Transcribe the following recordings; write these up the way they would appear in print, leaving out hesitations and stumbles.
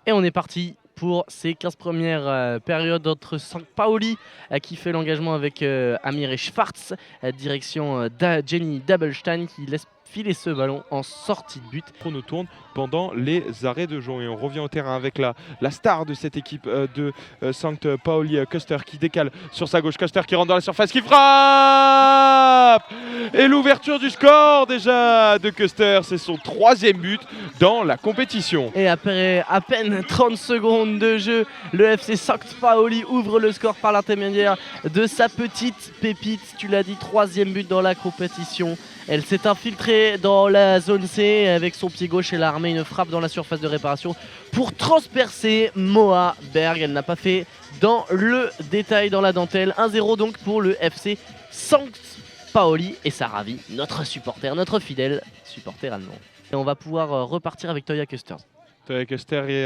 Et on est parti pour ces 15 premières périodes entre St. Pauli qui fait l'engagement avec Amir et Schwartz, direction Jenny Dabelstein qui laisse filer ce ballon en sortie de but. Chrono tourne pendant les arrêts de jeu et on revient au terrain avec la star de cette équipe de St. Pauli, Custer qui décale sur sa gauche, Custer qui rentre dans la surface, qui frappe et l'ouverture du score déjà de Custer, c'est son 3e but dans la compétition. Et après à peine 30 secondes de jeu, le FC St. Pauli ouvre le score par l'intermédiaire de sa petite pépite, tu l'as dit, 3e but dans la compétition. Elle s'est infiltrée dans la zone C avec son pied gauche. Elle a armé une frappe dans la surface de réparation pour transpercer Moa Berg. Elle n'a pas fait dans le détail, dans la dentelle. 1-0 donc pour le FC St. Pauli et ça ravit notre supporter, notre fidèle supporter allemand. Et on va pouvoir repartir avec Toya Custers. Toya Custer et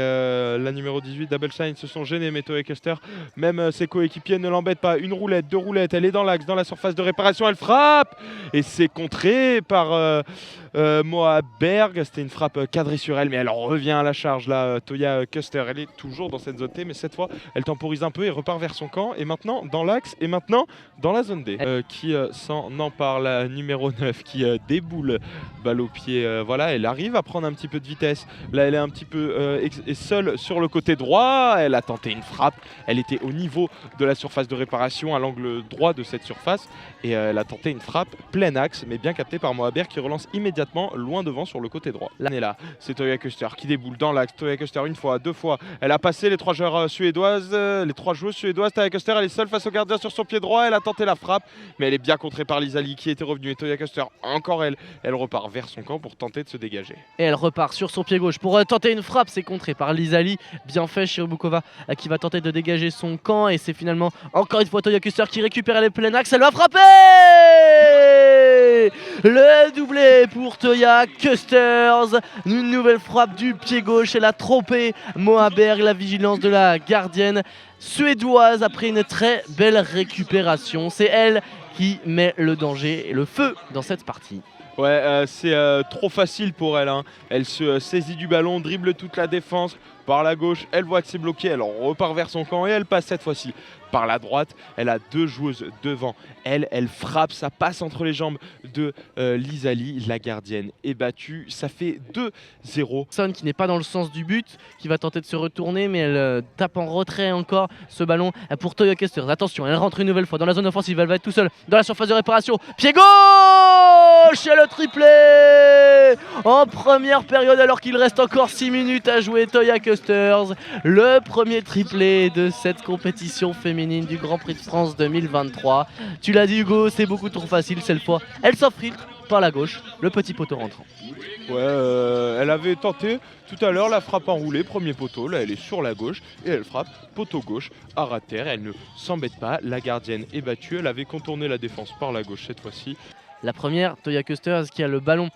la numéro 18, Dabelstein, se sont gênés, mais Toya Custer, même ses coéquipiers ne l'embêtent pas. Une roulette, deux roulettes, elle est dans l'axe, dans la surface de réparation, elle frappe et c'est contré par Moa Berg. C'était une frappe cadrée sur elle, mais elle revient à la charge là. Toya Custer, elle est toujours dans cette zone T, mais cette fois, elle temporise un peu et repart vers son camp. Et maintenant, dans l'axe, et maintenant, dans la zone D. Qui s'en empare, la numéro 9, qui déboule, balle au pied. Voilà, elle arrive à prendre un petit peu de vitesse. Là, elle est un petit peu seule sur le côté droit. Elle a tenté une frappe. Elle était au niveau de la surface de réparation, à l'angle droit de cette surface. Et elle a tenté une frappe plein axe, mais bien captée par Moa Berg qui relance immédiatement loin devant sur le côté droit. Là, c'est Toya Custer qui déboule dans l'axe. Toya Custer une fois, deux fois. Elle a passé les trois joueurs suédoises, les trois joueuses suédoises. Toya Custer, elle est seule face au gardien sur son pied droit. Elle a tenté la frappe, mais elle est bien contrée par Lisa Lee qui était revenue. Et Toya Custer, encore elle repart vers son camp pour tenter de se dégager. Et elle repart sur son pied gauche pour tenter une frappe. C'est contré par Lisa Lee. Bien fait, Shirobukova qui va tenter de dégager son camp. Et c'est finalement encore une fois Toya Custer qui récupère les pleins axes. Elle va frapper! Le doublé pour Toya Custers. Une nouvelle frappe du pied gauche. Elle a trompé Moa Berg, la vigilance de la gardienne suédoise après une très belle récupération. C'est elle qui met le danger et le feu dans cette partie. Ouais, c'est trop facile pour elle. Hein. Elle se saisit du ballon, dribble toute la défense par la gauche. Elle voit que c'est bloqué, elle repart vers son camp et elle passe cette fois-ci par la droite. Elle a deux joueuses devant. Elle frappe, ça passe entre les jambes de Lisa Lee, la gardienne est battue. Ça fait 2-0. Son qui n'est pas dans le sens du but, qui va tenter de se retourner, mais elle tape en retrait encore ce ballon pour Toya Custers. Attention, elle rentre une nouvelle fois dans la zone offensive. Elle va être tout seule dans la surface de réparation. Pied gauche et le triplé en première période alors qu'il reste encore 6 minutes à jouer. Toya Custers, le premier triplé de cette compétition féminine du Grand Prix de France 2023. Tu l'as dit Hugo, c'est beaucoup trop facile cette fois. Elle s'infiltre par la gauche, le petit poteau rentrant. Ouais, elle avait tenté tout à l'heure la frappe enroulée, premier poteau, là elle est sur la gauche et elle frappe poteau gauche à ras de terre. Elle ne s'embête pas, la gardienne est battue, elle avait contourné la défense par la gauche cette fois-ci. La première, Toya Custers qui a le ballon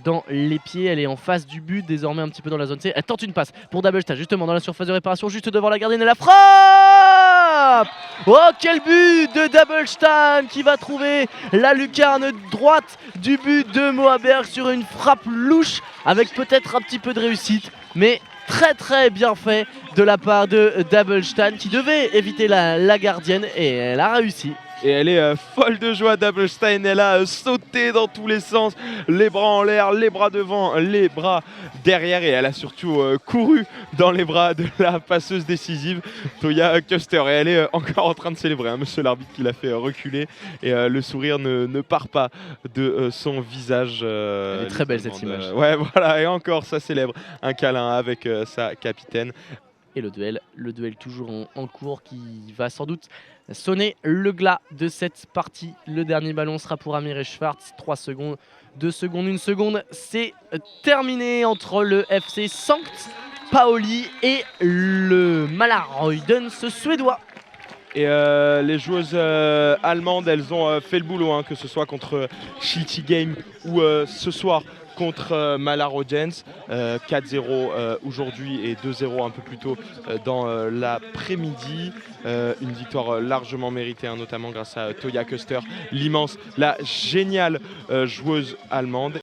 dans les pieds, elle est en face du but, désormais un petit peu dans la zone C. Elle tente une passe pour Dabelstein, justement dans la surface de réparation, juste devant la gardienne, et la frappe! Oh, quel but de Dabelstein qui va trouver la lucarne droite du but de Moa Berg sur une frappe louche avec peut-être un petit peu de réussite, mais très bien fait de la part de Dabelstein qui devait éviter la gardienne et elle a réussi. Et elle est folle de joie, Dabelstein. Elle a sauté dans tous les sens, les bras en l'air, les bras devant, les bras derrière. Et elle a surtout couru dans les bras de la passeuse décisive, Toya Custer. Et elle est encore en train de célébrer, hein, monsieur l'arbitre qui l'a fait reculer. Et le sourire ne part pas de son visage. Elle est très belle cette image. Ouais, voilà, et encore, ça célèbre un câlin avec sa capitaine. Et le duel toujours en cours qui va sans doute sonner le glas de cette partie. Le dernier ballon sera pour Amir et Schwartz. 3 secondes, 2 secondes, 1 seconde. C'est terminé entre le FC St. Pauli et le Mälaröiden, ce suédois. Et les joueuses allemandes, elles ont fait le boulot, hein, que ce soit contre Shilty Game ou ce soir contre Mälaröiden. 4-0 aujourd'hui et 2-0 un peu plus tôt dans l'après-midi. Une victoire largement méritée, hein, notamment grâce à Toya Custer, l'immense, la géniale joueuse allemande.